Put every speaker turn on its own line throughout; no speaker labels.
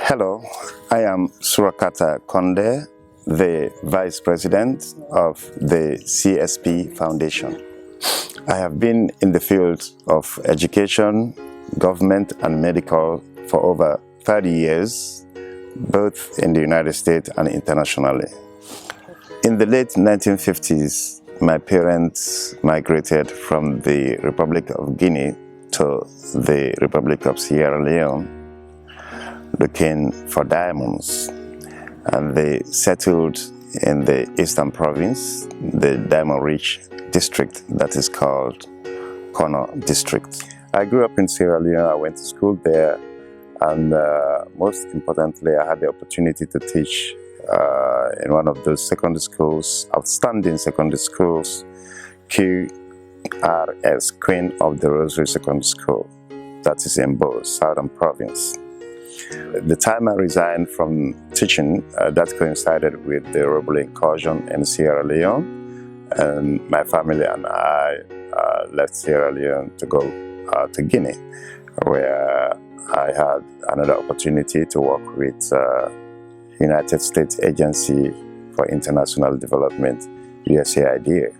Hello, I am Surakata Kondeh, the Vice President of the CSP Foundation. I have been in the field of education, government and medical for over 30 years, both in the United States and internationally. In the late 1950s, my parents migrated from the Republic of Guinea to the Republic of Sierra Leone, looking for diamonds, and they settled in the Eastern Province, the diamond-rich district that is called Kondeh district. I grew up in Sierra Leone. I went to school there, and most importantly, I had the opportunity to teach in one of those secondary schools, outstanding secondary schools, QRS, Queen of the Rosary Secondary School, that is in Sub-Saharan Province. The time I resigned from teaching, that coincided with the rebel incursion in Sierra Leone, and my family and I left Sierra Leone to go to Guinea, where I had another opportunity to work with United States Agency for International Development, USAID.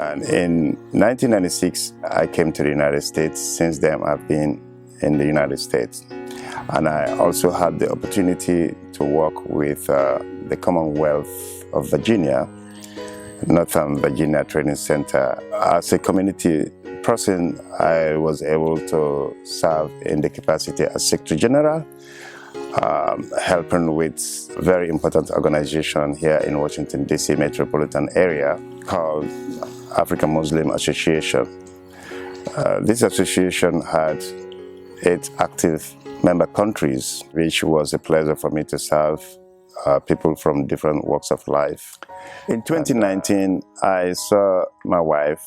And in 1996, I came to the United States. Since then, I've been in the United States. And I also had the opportunity to work with the Commonwealth of Virginia, Northern Virginia Training Center. As a community person, I was able to serve in the capacity as Secretary General, helping with a very important organization here in Washington, D.C. metropolitan area called African Muslim Association. This association had 8 active member countries, which was a pleasure for me to serve people from different walks of life. In 2019, I saw my wife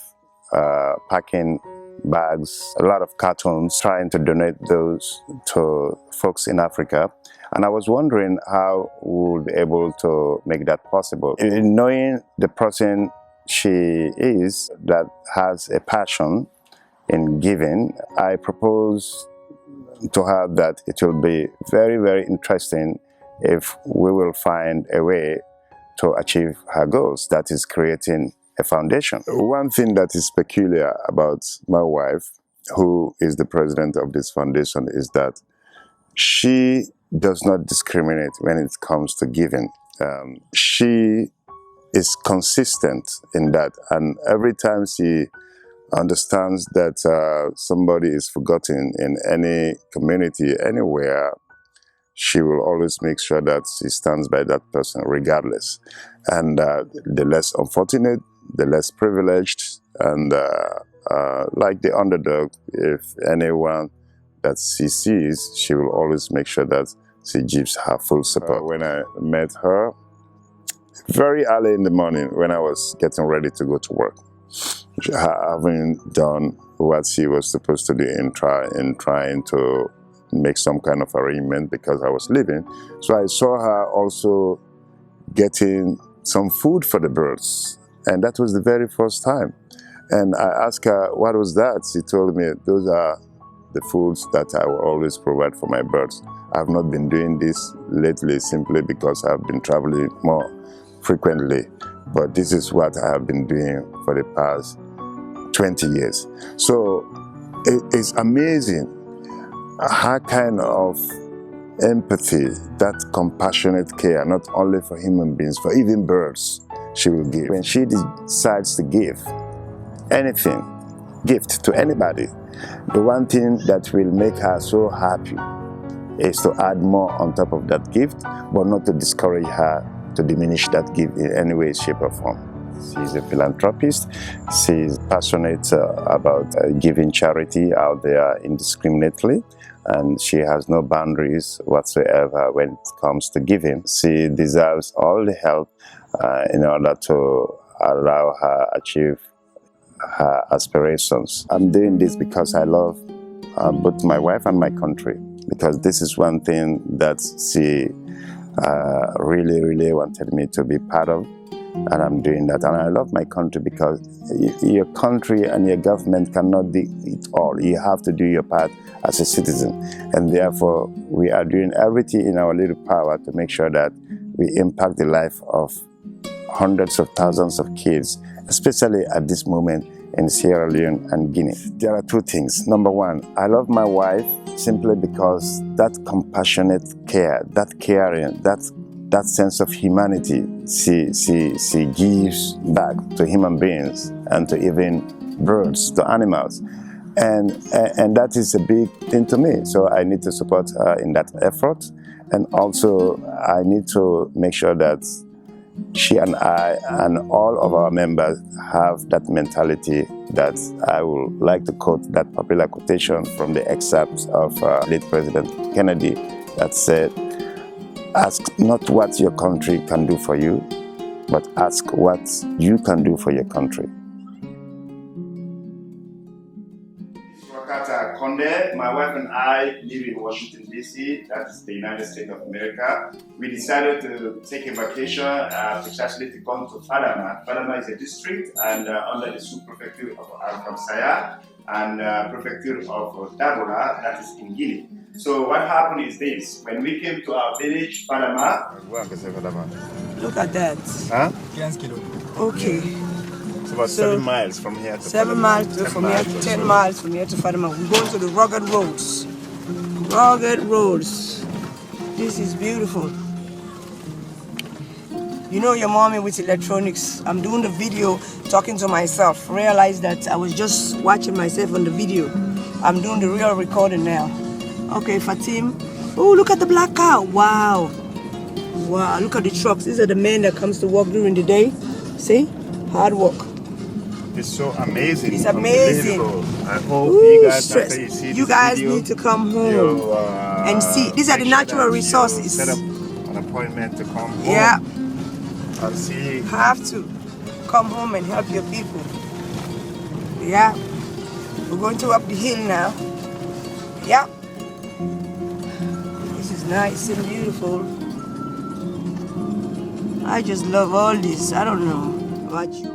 packing bags, a lot of cartons, trying to donate those to folks in Africa. And I was wondering how we would be able to make that possible. In knowing the person she is that has a passion in giving, I proposed to her that it will be very, very interesting if we will find a way to achieve her goals, that is creating a foundation. One thing that is peculiar about my wife, who is the president of this foundation, is that she does not discriminate when it comes to giving. She is consistent in that, and every time she understands that somebody is forgotten in any community, anywhere, she will always make sure that she stands by that person regardless. And the less unfortunate, the less privileged, and like the underdog, if anyone that she sees, she will always make sure that she gives her full support. When I met her, very early in the morning when I was getting ready to go to work, having done what she was supposed to do in trying to make some kind of arrangement because I was leaving. So I saw her also getting some food for the birds. And that was the very first time. And I asked her, what was that? She told me, those are the foods that I will always provide for my birds. I have not been doing this lately simply because I've been traveling more frequently. But this is what I have been doing for the past 20 years. So it's amazing how kind of empathy, that compassionate care, not only for human beings, for even birds, she will give. When she decides to give anything, gift to anybody, the one thing that will make her so happy is to add more on top of that gift, but not to discourage her to diminish that gift in any way, shape or form. She's a philanthropist. She's passionate about giving charity out there indiscriminately, and she has no boundaries whatsoever when it comes to giving. She deserves all the help in order to allow her achieve her aspirations. I'm doing this because I love both my wife and my country, because this is one thing that she really wanted me to be part of. and I'm doing that. And I love my country because your country and your government cannot do it all. You have to do your part as a citizen, and therefore we are doing everything in our little power to make sure that we impact the life of hundreds of thousands of kids, especially at this moment in Sierra Leone and Guinea. There are two things. Number one, I love my wife simply because that compassionate care, that caring, that sense of humanity she gives back to human beings and to even birds, to animals. And that is a big thing to me. So I need to support her in that effort. And also I need to make sure that she and I and all of our members have that mentality that I would like to quote that popular quotation from the excerpts of late President Kennedy that said, "Ask not what your country can do for you, but ask what you can do for your country." Surakata, Kondeh, my wife and I live in Washington, D.C., that's the United States of America. We decided to take a vacation precisely to come to Fadama. Fadama is a district and under the sub-prefecture of Al-Kamsaya and prefecture of Dabora, that is in Guinea. So what happened is this: when we came to our village, Fadama.
Look at that.
Huh?
Okay.
It's about 7 miles from here to
7 miles from here to 10 miles from here to Fadama. We're going to the rugged roads. Rugged roads. This is beautiful. You know your mommy with electronics. I'm doing the video talking to myself. Realize that I was just watching myself on the video. I'm doing the real recording now. Okay, Fatim. Oh, look at the black car. Wow. Wow, look at the trucks. These are the men that comes to work during the day. See? Hard work.
It's so amazing.
It's amazing.
I hope
you guys need to come home and see. These are the natural resources.
Set up an appointment to come home.
Yeah.
And see.
Have to come home and help your people. Yeah. We're going to up the hill now. Yeah. This is nice and beautiful. I just love all this. I don't know about you.